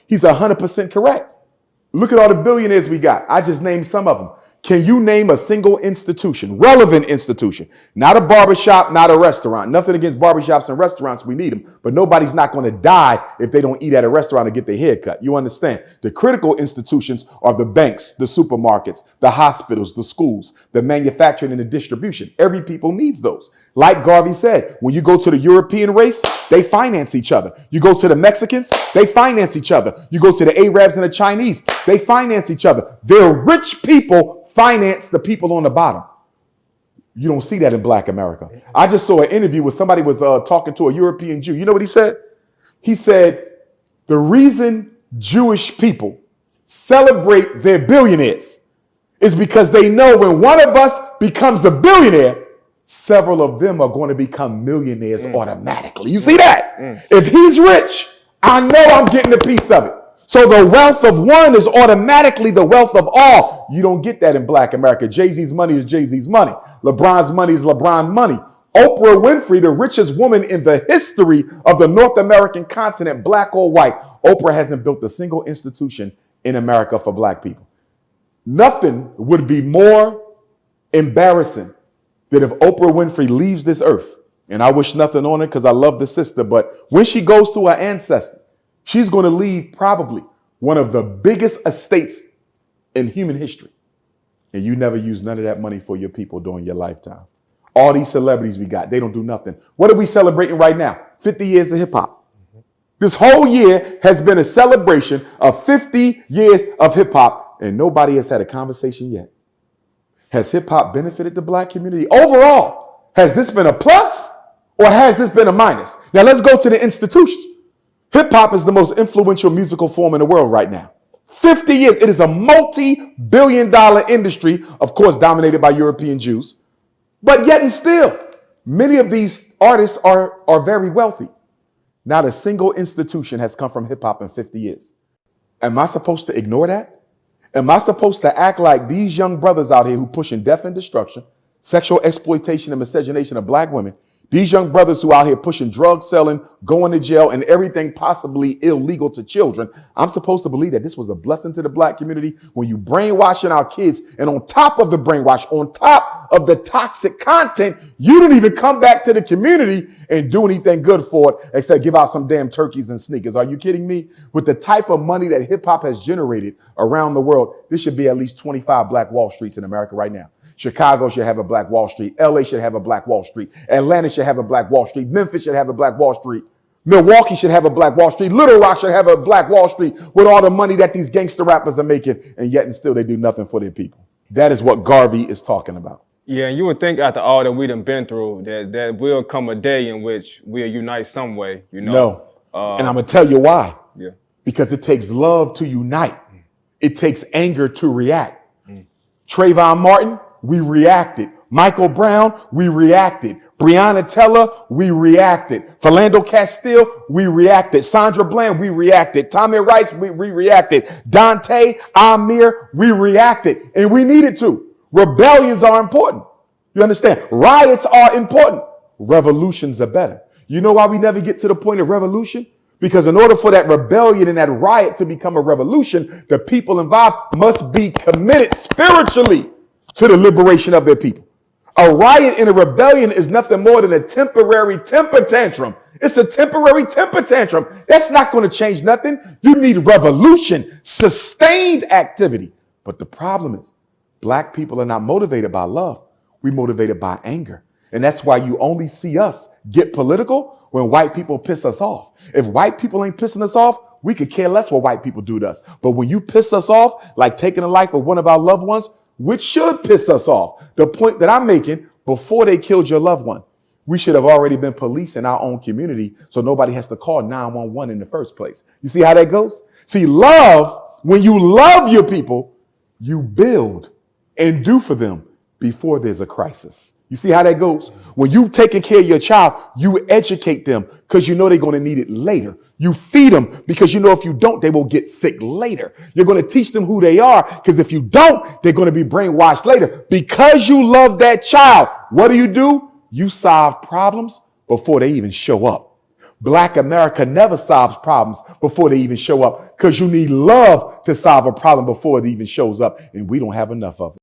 He's 100% correct. Look at all the billionaires we got. I just named some of them. Can you name a single institution, relevant institution, not a barbershop, not a restaurant? Nothing against barbershops and restaurants. We need them, but nobody's not going to die if they don't eat at a restaurant and get their hair cut. You understand? The critical institutions are the banks, the supermarkets, the hospitals, the schools, the manufacturing and the distribution. Every people needs those. Like Garvey said, when you go to the European race, they finance each other. You go to the Mexicans, they finance each other. You go to the Arabs and the Chinese, they finance each other. They're rich people finance the people on the bottom. You don't see that in Black America. I just saw an interview where somebody was talking to a European Jew. You know what he said? He said, the reason Jewish people celebrate their billionaires is because they know when one of us becomes a billionaire, several of them are going to become millionaires automatically. You see that? If he's rich, I know I'm getting a piece of it. So the wealth of one is automatically the wealth of all. You don't get that in Black America. Jay-Z's money is Jay-Z's money. LeBron's money is LeBron money. Oprah Winfrey, the richest woman in the history of the North American continent, Black or white. Oprah hasn't built a single institution in America for Black people. Nothing would be more embarrassing than if Oprah Winfrey leaves this earth. And I wish nothing on her because I love the sister. But when she goes to her ancestors, she's going to leave probably one of the biggest estates in human history. And you never use none of that money for your people during your lifetime. All these celebrities we got, they don't do nothing. What are we celebrating right now? 50 years of hip hop. This whole year has been a celebration of 50 years of hip hop, and nobody has had a conversation yet. Has hip hop benefited the Black community? Overall, has this been a plus or has this been a minus? Now let's go to the institutions. Hip hop is the most influential musical form in the world right now. 50 years. It is a multi-billion-dollar industry, of course, dominated by European Jews. But yet and still, many of these artists are very wealthy. Not a single institution has come from hip hop in 50 years. Am I supposed to ignore that? Am I supposed to act like these young brothers out here who pushing death and destruction, sexual exploitation and miscegenation of Black women, these young brothers who out here pushing drug selling, going to jail, and everything possibly illegal to children, I'm supposed to believe that this was a blessing to the Black community when you brainwashing our kids, and on top of the brainwash, on top of the toxic content, you didn't even come back to the community and do anything good for it except give out some damn turkeys and sneakers. Are you kidding me? With the type of money that hip hop has generated around the world, there should be at least 25 Black Wall Streets in America right now. Chicago should have a Black Wall Street. LA should have a Black Wall Street. Atlanta should have a Black Wall Street. Memphis should have a Black Wall Street. Milwaukee should have a Black Wall Street. Little Rock should have a Black Wall Street with all the money that these gangster rappers are making, and yet and still they do nothing for their people. That is what Garvey is talking about. Yeah, and you would think after all that we done been through that will come a day in which we'll unite some way, you know. No, and I'm going to tell you why. Yeah. Because it takes love to unite. It takes anger to react. Trayvon Martin, we reacted. Michael Brown, we reacted. Breonna Taylor, we reacted. Philando Castile, we reacted. Sandra Bland, we reacted. Tommy Rice, we reacted. Dante, Amir, we reacted. And we needed to. Rebellions are important. You understand? Riots are important. Revolutions are better. You know why we never get to the point of revolution? Because in order for that rebellion and that riot to become a revolution, the people involved must be committed spiritually to the liberation of their people. A riot and a rebellion is nothing more than a temporary temper tantrum. It's a temporary temper tantrum. That's not going to change nothing. You need revolution, sustained activity. But the problem is, Black people are not motivated by love. We're motivated by anger. And that's why you only see us get political when white people piss us off. If white people ain't pissing us off, we could care less what white people do to us. But when you piss us off, like taking the life of one of our loved ones, which should piss us off, the point that I'm making, before they killed your loved one, we should have already been police in our own community so nobody has to call 911 in the first place. You see how that goes? See, love, when you love your people, you build and do for them before there's a crisis. You see how that goes? When you taking care of your child, you educate them because you know they're going to need it later. You feed them because you know if you don't, they will get sick later. You're going to teach them who they are because if you don't, they're going to be brainwashed later. Because you love that child, what do? You solve problems before they even show up. Black America never solves problems before they even show up, because you need love to solve a problem before it even shows up, and we don't have enough of it.